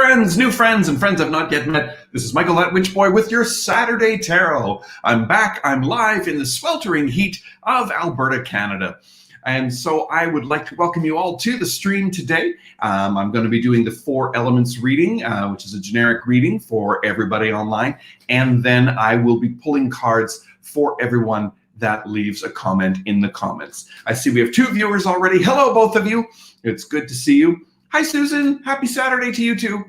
friends, new friends, and friends I've not yet met. This is Michael at Witchboy with your Saturday Tarot. I'm back. I'm live in the sweltering heat of Alberta, Canada. And so I would like to welcome you all to the stream today. I'm going to be doing the Four Elements reading, which is a generic reading for everybody online. And then I will be pulling cards for everyone that leaves a comment in the comments. I see we have 2 viewers already. Hello, both of you. It's good to see you. Hi, Susan. Happy Saturday to you too.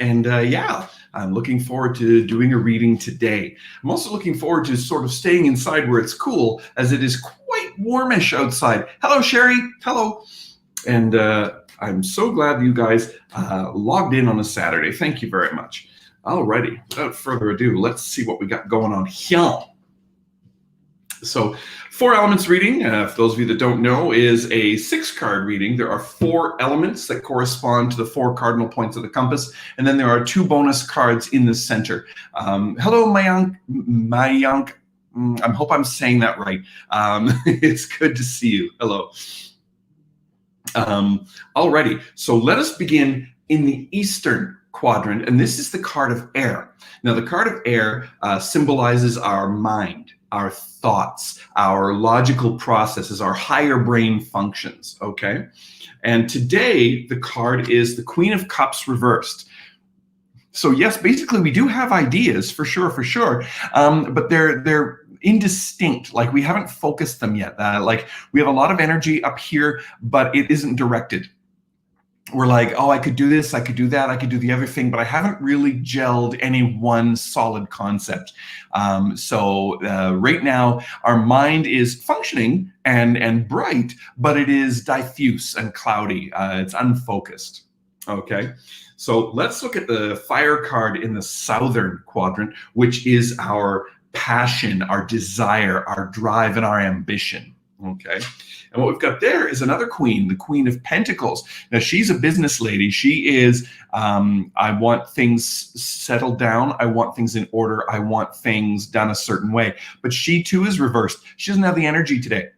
And yeah, I'm looking forward to doing a reading today. I'm also looking forward to sort of staying inside where it's cool, as it is quite warmish outside. Hello, Sherry. Hello. And I'm so glad you guys logged in on a Saturday. Thank you very much. Alrighty, without further ado, let's see what we got going on here. So, Four Elements reading, for those of you that don't know, is a 6-card reading. There are 4 elements that correspond to the 4 cardinal points of the compass, and then there are 2 bonus cards in the center. Hello, Mayank. I hope I'm saying that right. It's good to see you. Hello. Alrighty, so let us begin in the eastern quadrant, and this is the card of air. Now, the card of air symbolizes our mind, our thoughts, our logical processes, our higher brain functions, okay? And today, the card is the Queen of Cups reversed. So yes, basically we do have ideas, for sure, but they're indistinct, like we haven't focused them yet. Like we have a lot of energy up here, but it isn't directed. We're like, oh, I could do this, I could do that, I could do the other thing, but I haven't really gelled any one solid concept. So right now, our mind is functioning and bright, but it is diffuse and cloudy. It's unfocused. Okay, so let's look at the fire card in the southern quadrant, which is our passion, our desire, our drive, and our ambition. Okay. And what we've got there is another queen, the Queen of Pentacles. Now, she's a business lady. She is, I want things settled down. I want things in order. I want things done a certain way. But she too is reversed. She doesn't have the energy today.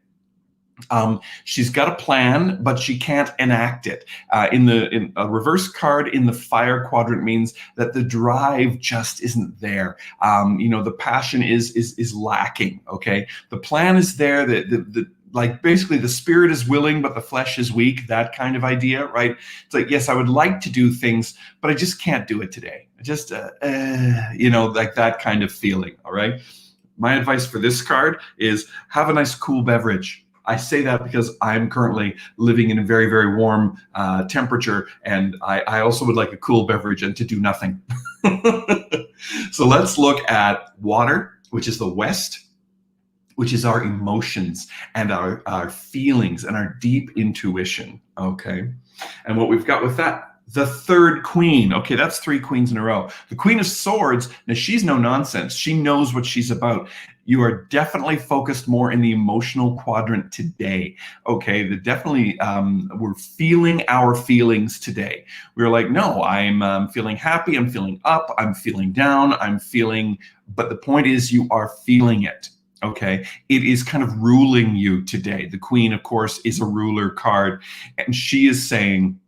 She's got a plan, but she can't enact it. In a reverse card in the fire quadrant means that the drive just isn't there. The passion is lacking. Okay, the plan is there. Like basically the spirit is willing, but the flesh is weak. That kind of idea, right? It's like, yes, I would like to do things, but I just can't do it today. I just, like that kind of feeling. All right. My advice for this card is have a nice cool beverage. I say that because I'm currently living in a very, very warm temperature, and I also would like a cool beverage and to do nothing. So let's look at water, which is the west, which is our emotions and our feelings and our deep intuition, okay? And what we've got with that, the third queen. Okay, that's 3 queens in a row. The Queen of Swords, now she's no nonsense. She knows what she's about. You are definitely focused more in the emotional quadrant today, okay? We're feeling our feelings today. We're like, no, I'm feeling happy, I'm feeling up, I'm feeling down, but the point is you are feeling it. Okay, it is kind of ruling you today. The Queen, of course, is a ruler card, and she is saying,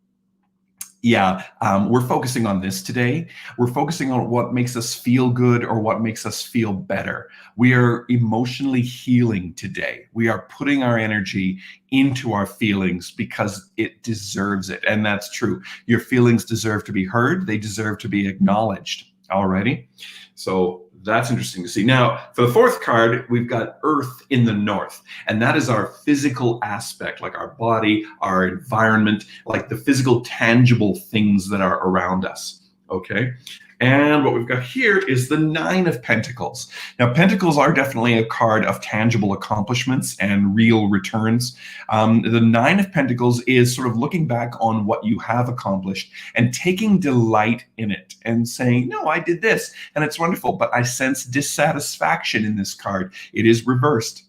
yeah, we're focusing on this today. We're focusing on what makes us feel good or what makes us feel better. We are emotionally healing today. We are putting our energy into our feelings because it deserves it. And that's true. Your feelings deserve to be heard. They deserve to be acknowledged. Alrighty. So that's interesting to see. Now, for the 4th card, we've got Earth in the north, and that is our physical aspect, like our body, our environment, like the physical, tangible things that are around us, okay? And what we've got here is the 9 of Pentacles. Now, Pentacles are definitely a card of tangible accomplishments and real returns. The 9 of Pentacles is sort of looking back on what you have accomplished and taking delight in it and saying, no, I did this and it's wonderful, but I sense dissatisfaction in this card. It is reversed.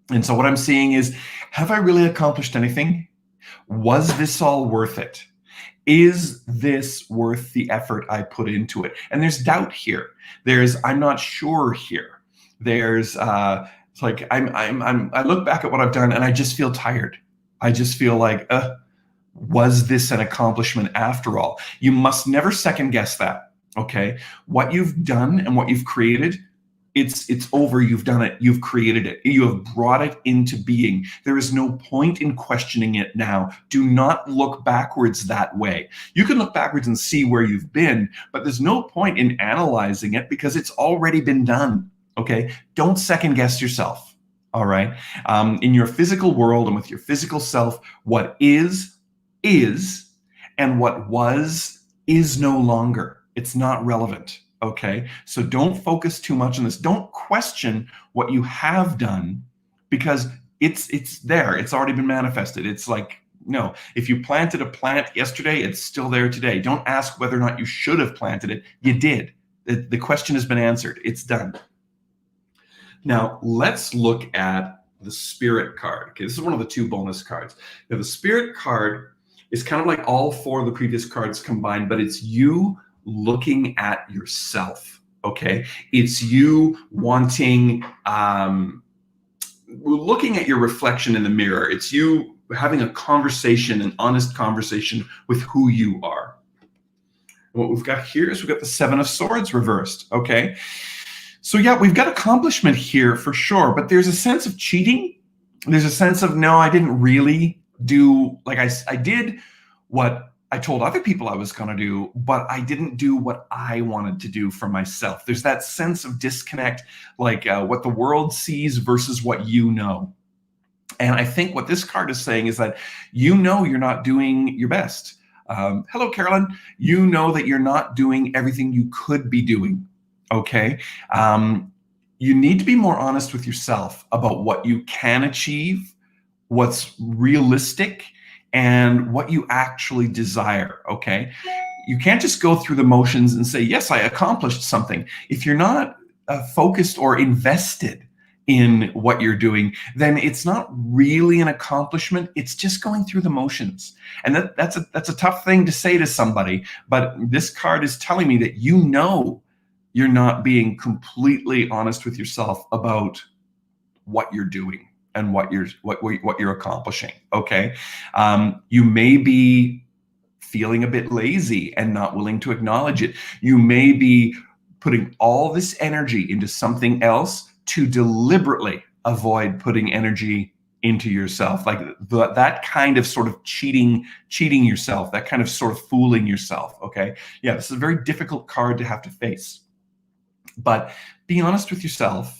And so what I'm seeing is, have I really accomplished anything? Was this all worth it? Is this worth the effort I put into it? And there's doubt here. There's I'm not sure here. There's it's like I look back at what I've done and I just feel tired. I just feel like Was this an accomplishment after all? You must never second guess that, okay? What you've done and what you've created, it's over. You've done it. You've created it. You have brought it into being. There is no point in questioning it now. Do not look backwards that way. You can look backwards and see where you've been, but there's no point in analyzing it because it's already been done, okay? Don't second guess yourself, all right? In your physical world and with your physical self, what is, and what was is no longer. It's not relevant. Okay, so don't focus too much on this. Don't question what you have done because it's there. It's already been manifested. It's like, no, if you planted a plant yesterday, it's still there today. Don't ask whether or not you should have planted it. You did. The question has been answered. It's done. Now, let's look at the Spirit card. Okay, this is one of the 2 bonus cards. Now, the Spirit card is kind of like all 4 of the previous cards combined, but it's you looking at yourself, okay? It's you wanting, looking at your reflection in the mirror. It's you having a conversation, an honest conversation with who you are. What we've got here is we've got the 7 of Swords reversed, okay? So yeah, we've got accomplishment here for sure, but there's a sense of cheating. There's a sense of, no, I didn't really do, like I did what I told other people I was going to do, but I didn't do what I wanted to do for myself. There's that sense of disconnect, like what the world sees versus what you know. And I think what this card is saying is that you know you're not doing your best. Hello, Carolyn. You know that you're not doing everything you could be doing, okay? You need to be more honest with yourself about what you can achieve, what's realistic, and what you actually desire, okay? You can't just go through the motions and say, yes, I accomplished something. If you're not focused or invested in what you're doing, then it's not really an accomplishment. It's just going through the motions. And that's a tough thing to say to somebody, but this card is telling me that you know you're not being completely honest with yourself about what you're doing and what you're accomplishing, okay? You may be feeling a bit lazy and not willing to acknowledge it. You may be putting all this energy into something else to deliberately avoid putting energy into yourself, like that kind of sort of cheating yourself, that kind of sort of fooling yourself, okay? Yeah, this is a very difficult card to have to face. But be honest with yourself.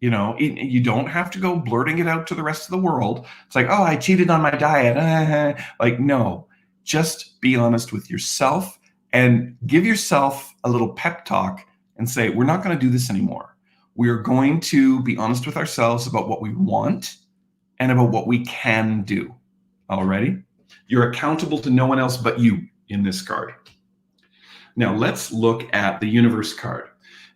You know, you don't have to go blurting it out to the rest of the world. It's like, oh, I cheated on my diet. Like, no, just be honest with yourself and give yourself a little pep talk and say, we're not going to do this anymore. We are going to be honest with ourselves about what we want and about what we can do. Alrighty? You're accountable to no one else but you in this card. Now, let's look at the Universe card.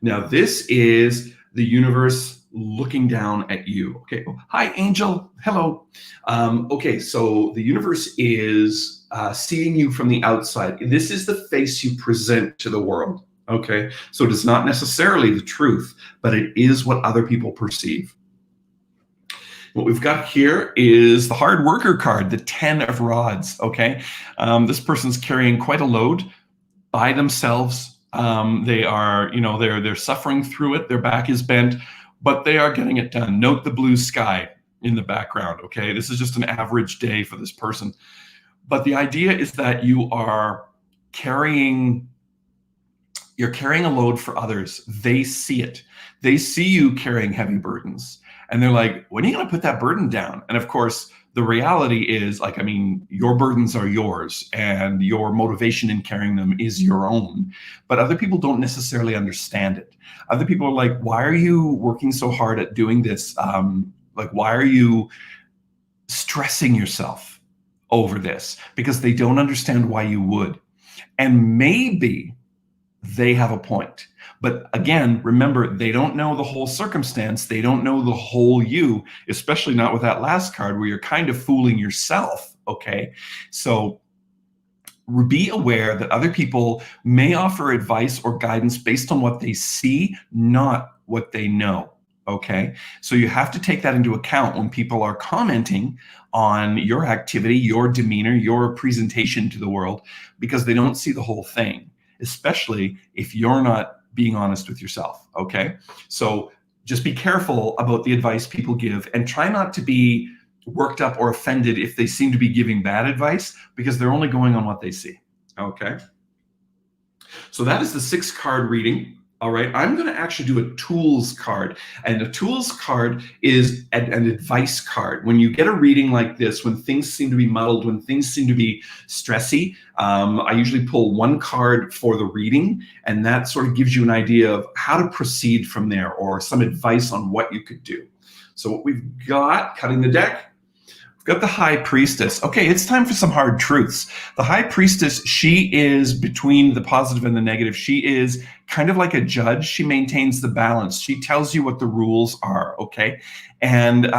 Now, this is the universe looking down at you. Okay. Oh, hi, Angel. Hello. Okay. So the universe is seeing you from the outside. This is the face you present to the world. Okay. So it is not necessarily the truth, but it is what other people perceive. What we've got here is the hard worker card, the 10 of rods. Okay. This person's carrying quite a load by themselves. They are, you know, they're suffering through it. Their back is bent, but they are getting it done. Note the blue sky in the background, okay? This is just an average day for this person. But the idea is that you are carrying a load for others. They see it. They see you carrying heavy burdens. And they're like, when are you gonna put that burden down? And of course, the reality is, like, I mean, your burdens are yours and your motivation in carrying them is your own, but other people don't necessarily understand it. Other people are like, why are you working so hard at doing this? Like, why are you stressing yourself over this? Because they don't understand why you would. And maybe they have a point. But again, remember, they don't know the whole circumstance. They don't know the whole you, especially not with that last card where you're kind of fooling yourself, okay? So be aware that other people may offer advice or guidance based on what they see, not what they know, Okay, so you have to take that into account when people are commenting on your activity, your demeanor, your presentation to the world, because they don't see the whole thing, especially if you're not being honest with yourself. Okay, so just be careful about the advice people give and try not to be worked up or offended if they seem to be giving bad advice, because they're only going on what they see. Okay, so that is the 6-card reading. All right, I'm going to actually do a tools card, and a tools card is an advice card. When you get a reading like this, when things seem to be muddled, when things seem to be stressy, I usually pull one card for the reading, and that sort of gives you an idea of how to proceed from there, or some advice on what you could do. So what we've got, cutting the deck, we've got the High Priestess. Okay, it's time for some hard truths. The High Priestess, she is between the positive and the negative. She is kind of like a judge. She maintains the balance. She tells you what the rules are, okay? And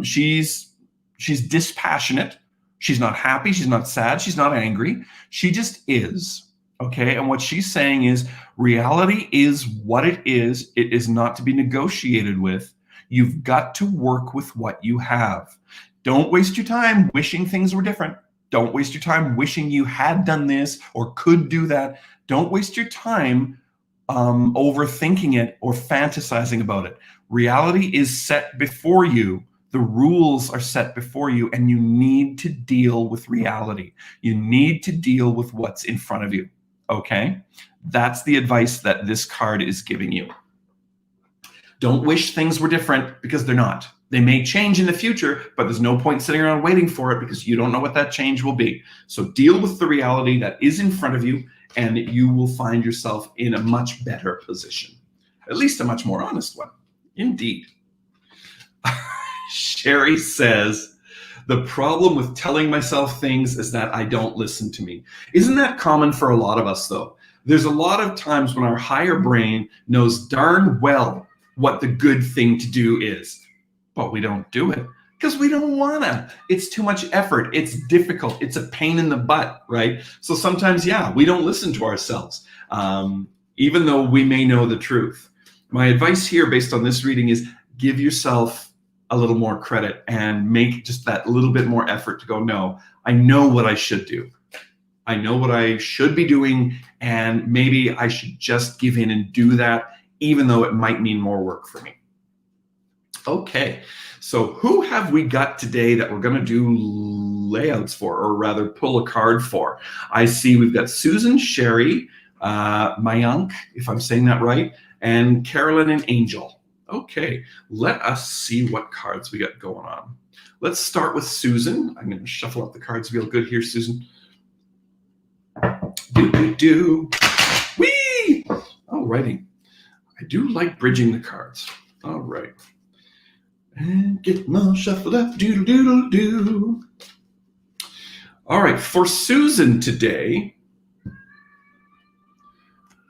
she's dispassionate. She's not happy. She's not sad. She's not angry. She just is, okay? And what she's saying is reality is what it is. It is not to be negotiated with. You've got to work with what you have. Don't waste your time wishing things were different. Don't waste your time wishing you had done this or could do that. Don't waste your time overthinking it or fantasizing about it. Reality is set before you. The rules are set before you, and you need to deal with reality. You need to deal with what's in front of you, okay? That's the advice that this card is giving you. Don't wish things were different, because they're not. They may change in the future, but there's no point sitting around waiting for it, because you don't know what that change will be. So deal with the reality that is in front of you, and you will find yourself in a much better position. At least a much more honest one. Indeed. Sherry says, the problem with telling myself things is that I don't listen to me. Isn't that common for a lot of us, though? There's a lot of times when our higher brain knows darn well what the good thing to do is, but we don't do it because we don't wanna. It's too much effort. It's difficult. It's a pain in the butt, right? So sometimes, yeah, we don't listen to ourselves, even though we may know the truth. My advice here based on this reading is give yourself a little more credit and make just that little bit more effort to go, no, I know what I should do. I know what I should be doing, and maybe I should just give in and do that, even though it might mean more work for me. Okay, so who have we got today that we're going to do layouts for, or rather pull a card for? I see we've got Susan, Sherry, Mayank, if I'm saying that right, and Carolyn and Angel. Okay, let us see what cards we got going on. Let's start with Susan. I'm going to shuffle up the cards real good here, Susan. Do. Whee! Alrighty. I do like bridging the cards. All right. And get them all shuffled up. Doodle doodle doo. All right. For Susan today,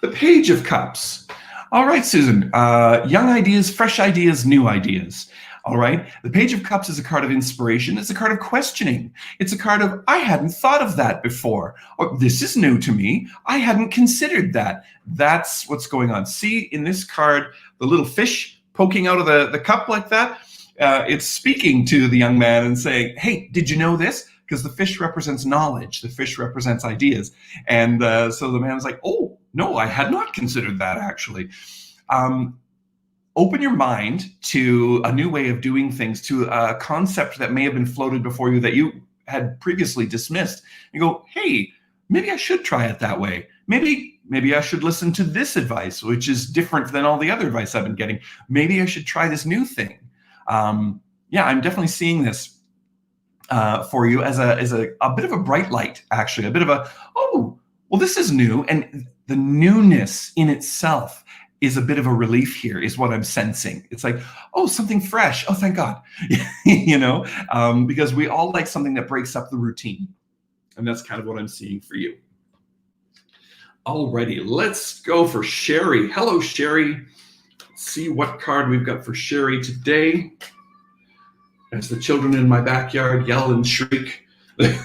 the Page of Cups. All right, Susan. Young ideas, fresh ideas, new ideas. All right. The Page of Cups is a card of inspiration. It's a card of questioning. It's a card of, I hadn't thought of that before. Or, this is new to me. I hadn't considered that. That's what's going on. See in this card, the little fish poking out of the cup like that. It's speaking to the young man and saying, hey, did you know this? Because the fish represents knowledge. The fish represents ideas. And so the man's like, oh, no, I had not considered that actually. Open your mind to a new way of doing things, to a concept that may have been floated before you that you had previously dismissed. You go, hey, maybe I should try it that way. Maybe I should listen to this advice, which is different than all the other advice I've been getting. Maybe I should try this new thing. Yeah, I'm definitely seeing this for you as a bit of a bright light, actually, a bit of a, oh, well, this is new. And the newness in itself is a bit of a relief here, is what I'm sensing. It's like, oh, something fresh. Oh, thank God. Because we all like something that breaks up the routine. And that's kind of what I'm seeing for you. Alrighty, let's go for Sherry. Hello, Sherry. Let's see what card we've got for Sherry today. As the children in my backyard yell and shriek. I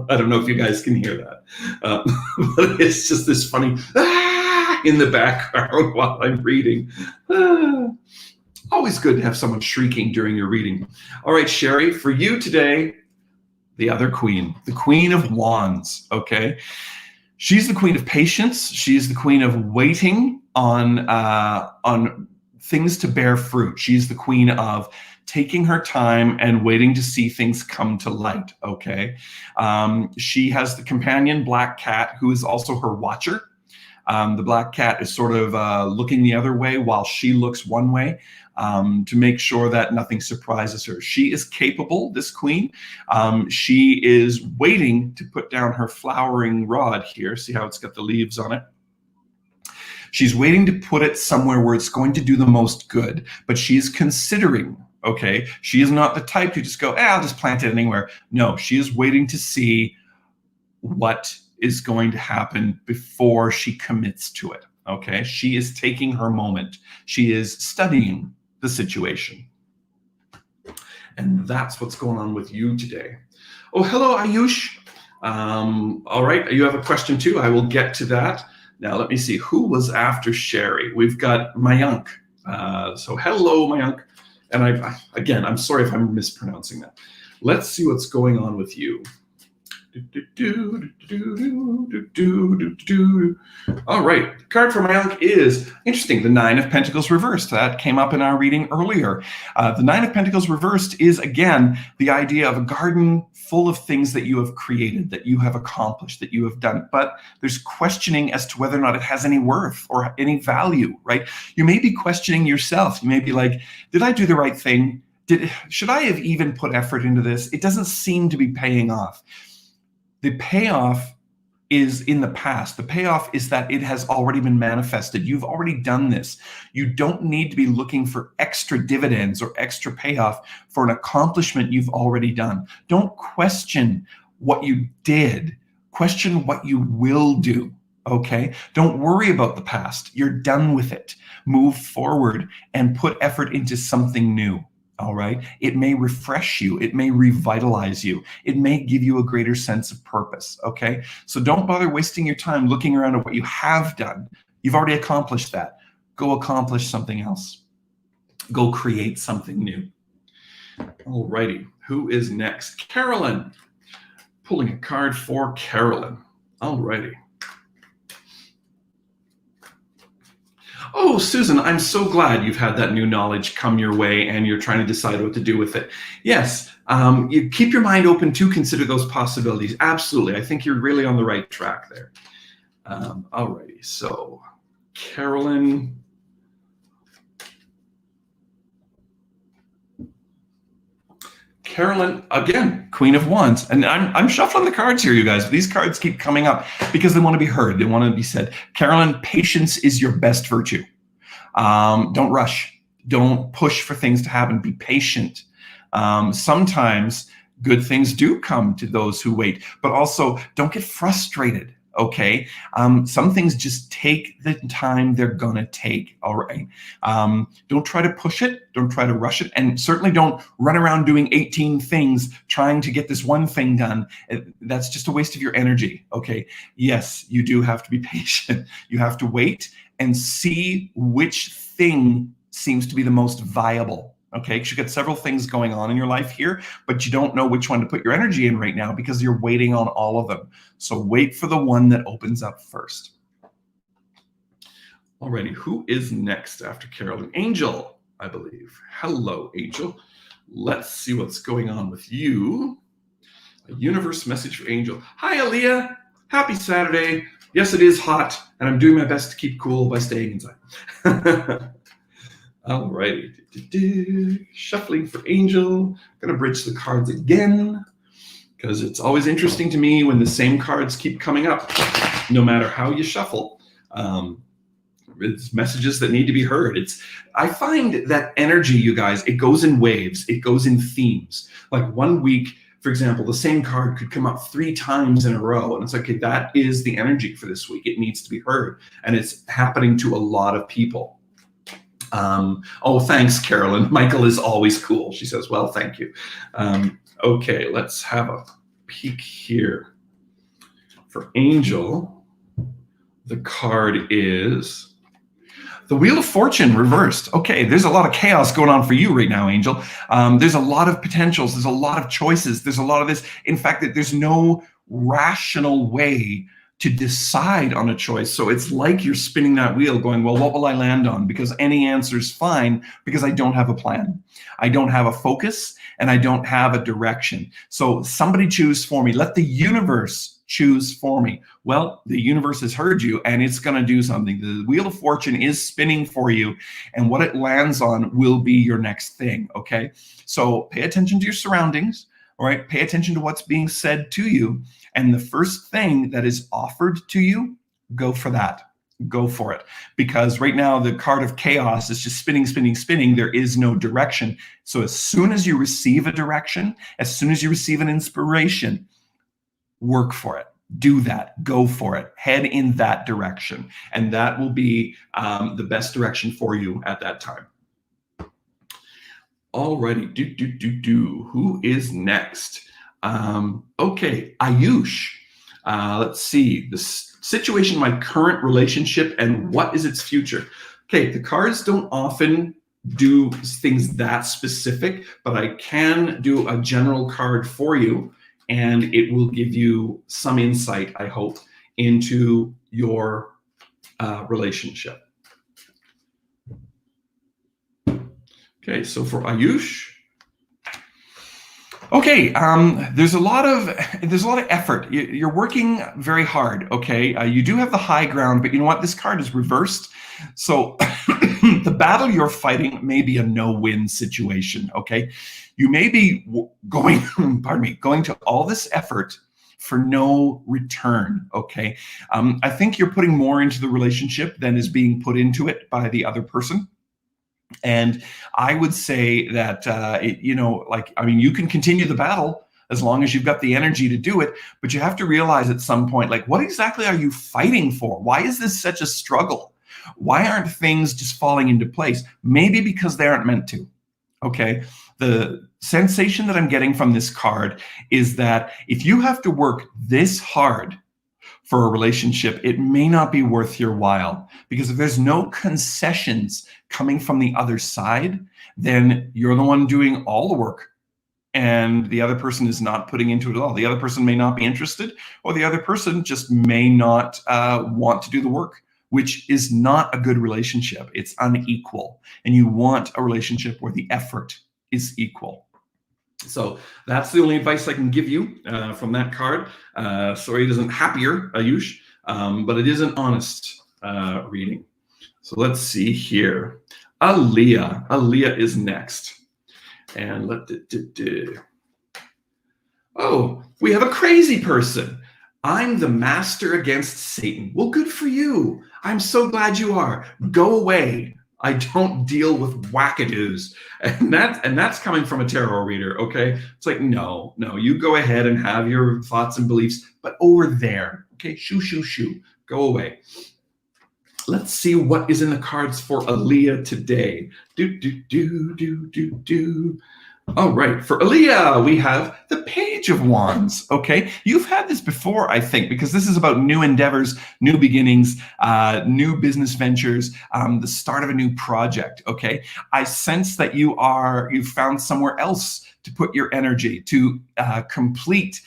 don't know if you guys can hear that. But it's just this funny, ah! in the background while I'm reading. Always good to have someone shrieking during your reading. All right, Sherry, for you today, the other queen, the Queen of Wands, okay? She's the queen of patience. She's the queen of waiting on things to bear fruit. She's the queen of taking her time and waiting to see things come to light, okay? She has the companion black cat, who is also her watcher. The black cat is sort of looking the other way while she looks one way, to make sure that nothing surprises her. She is capable, this queen. She is waiting to put down her flowering rod here. See how it's got the leaves on it? She's waiting to put it somewhere where it's going to do the most good, but she's considering, okay? She is not the type to just go, I'll just plant it anywhere. No, she is waiting to see what is going to happen before she commits to it, okay? She is taking her moment. She is studying the situation. And that's what's going on with you today. Oh, hello, Ayush. All right, you have a question too. I will get to that. Now, let me see, who was after Sherry? We've got Mayank. So hello, Mayank. And I'm sorry if I'm mispronouncing that. Let's see what's going on with you. All right, the card for Mayank is interesting. The Nine of Pentacles reversed. That came up in our reading earlier. The Nine of Pentacles reversed is, again, the idea of a garden full of things that you have created, that you have accomplished, that you have done. But there's questioning as to whether or not it has any worth or any value, right? You may be questioning yourself. You may be like, did I do the right thing? Should I have even put effort into this? It doesn't seem to be paying off. The payoff is in the past. The payoff is that it has already been manifested. You've already done this. You don't need to be looking for extra dividends or extra payoff for an accomplishment you've already done. Don't question what you did. Question what you will do, okay? Don't worry about the past. You're done with it. Move forward and put effort into something new. All right. It may refresh you. It may revitalize you. It may give you a greater sense of purpose. Okay. So don't bother wasting your time looking around at what you have done. You've already accomplished that. Go accomplish something else. Go create something new. All righty. Who is next? Carolyn. Pulling a card for Carolyn. All righty. Oh, Susan, I'm so glad you've had that new knowledge come your way and you're trying to decide what to do with it. Yes, you keep your mind open to consider those possibilities. Absolutely. I think you're really on the right track there. All righty. So, Carolyn. Carolyn, again, Queen of Wands. And I'm shuffling the cards here, you guys. These cards keep coming up because they want to be heard. They want to be said. Carolyn, patience is your best virtue. Don't rush. Don't push for things to happen. Be patient. Sometimes good things do come to those who wait, but also don't get frustrated. Okay. Some things just take the time they're gonna take. All right. Don't try to push it. Don't try to rush it. And certainly don't run around doing 18 things trying to get this one thing done. That's just a waste of your energy. Okay. Yes, you do have to be patient. You have to wait and see which thing seems to be the most viable. Okay, because you've got several things going on in your life here, but you don't know which one to put your energy in right now because you're waiting on all of them. So wait for the one that opens up first. Alrighty, who is next after Carolyn? Angel, I believe. Hello, Angel. Let's see what's going on with you. A universe message for Angel. Hi, Aaliyah. Happy Saturday. Yes, it is hot, and I'm doing my best to keep cool by staying inside. All righty. Shuffling for Angel. Gonna bridge the cards again because it's always interesting to me when the same cards keep coming up, no matter how you shuffle. It's messages that need to be heard. I find that energy, you guys, it goes in waves. It goes in themes. Like one week, for example, the same card could come up 3 times in a row. And it's like, okay, that is the energy for this week. It needs to be heard. And it's happening to a lot of people. Oh, thanks, Carolyn. Michael is always cool. She says, well, thank you. Okay, let's have a peek here. For Angel, The card is the Wheel of Fortune reversed. Okay, there's a lot of chaos going on for you right now, Angel. There's a lot of potentials. There's a lot of choices. There's a lot of this. In fact, that there's no rational way to decide on a choice. So it's like you're spinning that wheel going, well, what will I land on? Because any answer is fine because I don't have a plan. I don't have a focus and I don't have a direction. So somebody choose for me. Let the universe choose for me. Well, the universe has heard you and it's going to do something. The Wheel of Fortune is spinning for you, and what it lands on will be your next thing. Okay. So pay attention to your surroundings. All right. Pay attention to what's being said to you. And the first thing that is offered to you, go for that. Go for it. Because right now the card of chaos is just spinning, spinning, spinning. There is no direction. So as soon as you receive a direction, as soon as you receive an inspiration, work for it. Do that. Go for it. Head in that direction. And that will be the best direction for you at that time. Alrighty. Who is next? Okay, Ayush. Let's see. The situation, my current relationship, and what is its future? Okay, the cards don't often do things that specific, but I can do a general card for you, and it will give you some insight, I hope, into your relationship. Okay, so for Ayush, okay, there's a lot of effort. You're working very hard. Okay, you do have the high ground, but you know what? This card is reversed, so the battle you're fighting may be a no-win situation. Okay, you may be going, going to all this effort for no return. Okay, I think you're putting more into the relationship than is being put into it by the other person. And I would say that, you can continue the battle as long as you've got the energy to do it, but you have to realize at some point, like, what exactly are you fighting for? Why is this such a struggle? Why aren't things just falling into place? Maybe because they aren't meant to. Okay. The sensation that I'm getting from this card is that if you have to work this hard for a relationship, it may not be worth your while, because if there's no concessions coming from the other side, then you're the one doing all the work and the other person is not putting into it at all. The other person may not be interested, or the other person just may not want to do the work, which is not a good relationship. It's unequal, and you want a relationship where the effort is equal. So that's the only advice I can give you from that card. Sorry it isn't happier, Ayush, but it is an honest reading. So let's see here. Aaliyah. Aaliyah is next. And oh, we have a crazy person. I'm the master against Satan. Well, good for you. I'm so glad you are. Go away. I don't deal with wackadoos. And that's coming from a tarot reader, okay? It's like, no, you go ahead and have your thoughts and beliefs, but over there, okay? Shoo. Go away. Let's see what is in the cards for Aaliyah today. All right, for Aaliyah, we have the Page of Wands, okay? You've had this before, I think, because this is about new endeavors, new beginnings, new business ventures, the start of a new project, okay? I sense that you've found somewhere else to put your energy, to complete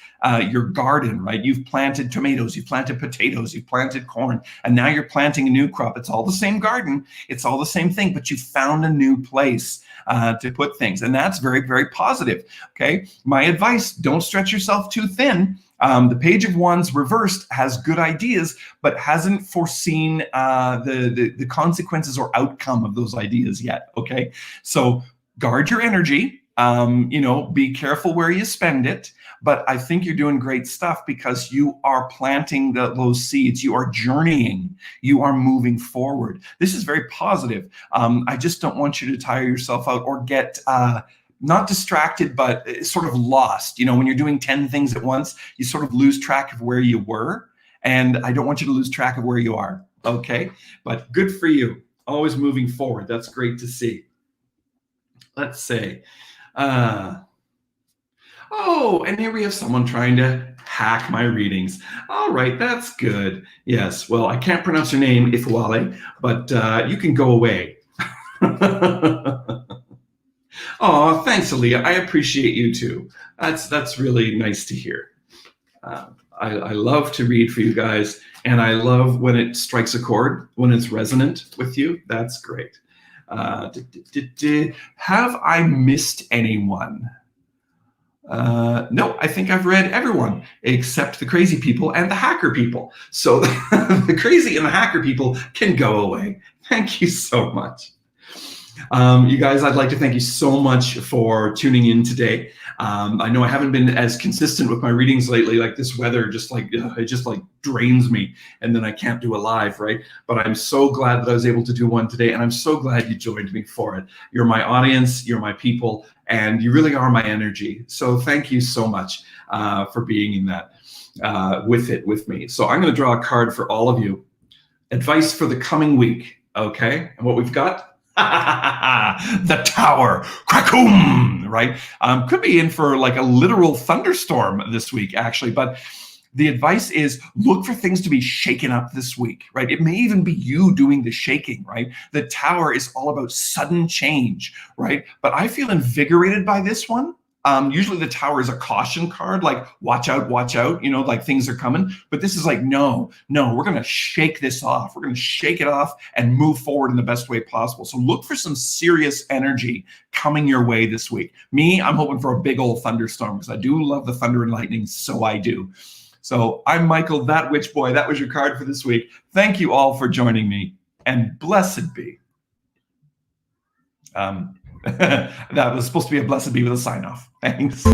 your garden, right? You've planted tomatoes, you've planted potatoes, you've planted corn, and now you're planting a new crop. It's all the same garden, it's all the same thing, but you found a new place to put things. And that's very, very positive, okay? My advice, don't stretch yourself too thin. The Page of Wands reversed has good ideas, but hasn't foreseen the consequences or outcome of those ideas yet, okay? So guard your energy, be careful where you spend it, but I think you're doing great stuff because you are planting those seeds. You are journeying. You are moving forward. This is very positive. I just don't want you to tire yourself out or get not distracted, but sort of lost. When you're doing 10 things at once, you sort of lose track of where you were. And I don't want you to lose track of where you are. Okay. But good for you. Always moving forward. That's great to see. Let's say, and here we have someone trying to hack my readings. All right, that's good. Yes, well, I can't pronounce your name, Ifwale, but you can go away. Oh, thanks, Aaliyah. I appreciate you too. That's really nice to hear. I love to read for you guys, and I love when it strikes a chord, when it's resonant with you. That's great. Have I missed anyone? No, I think I've read everyone except the crazy people and the hacker people. So the crazy and the hacker people can go away. Thank you so much. You guys, I'd like to thank you so much for tuning in today. I know I haven't been as consistent with my readings lately. Like this weather just like it just like drains me, and then I can't do a live, right? But I'm so glad that I was able to do one today, and I'm so glad you joined me for it. You're my audience, you're my people, and you really are my energy. So thank you so much for being in that with me. So I'm going to draw a card for all of you. Advice for the coming week, okay? And what we've got? The Tower, Krakoom, right? Could be in for like a literal thunderstorm this week, actually. But the advice is look for things to be shaken up this week, right? It may even be you doing the shaking, right? The Tower is all about sudden change, right? But I feel invigorated by this one. Usually the Tower is a caution card, like watch out, you know, like things are coming. But this is like, no, we're going to shake this off. We're going to shake it off and move forward in the best way possible. So look for some serious energy coming your way this week. Me, I'm hoping for a big old thunderstorm because I do love the thunder and lightning, so I do. So I'm Michael, that witch boy. That was your card for this week. Thank you all for joining me, and blessed be. That was supposed to be a blessed be with a sign off. Thanks.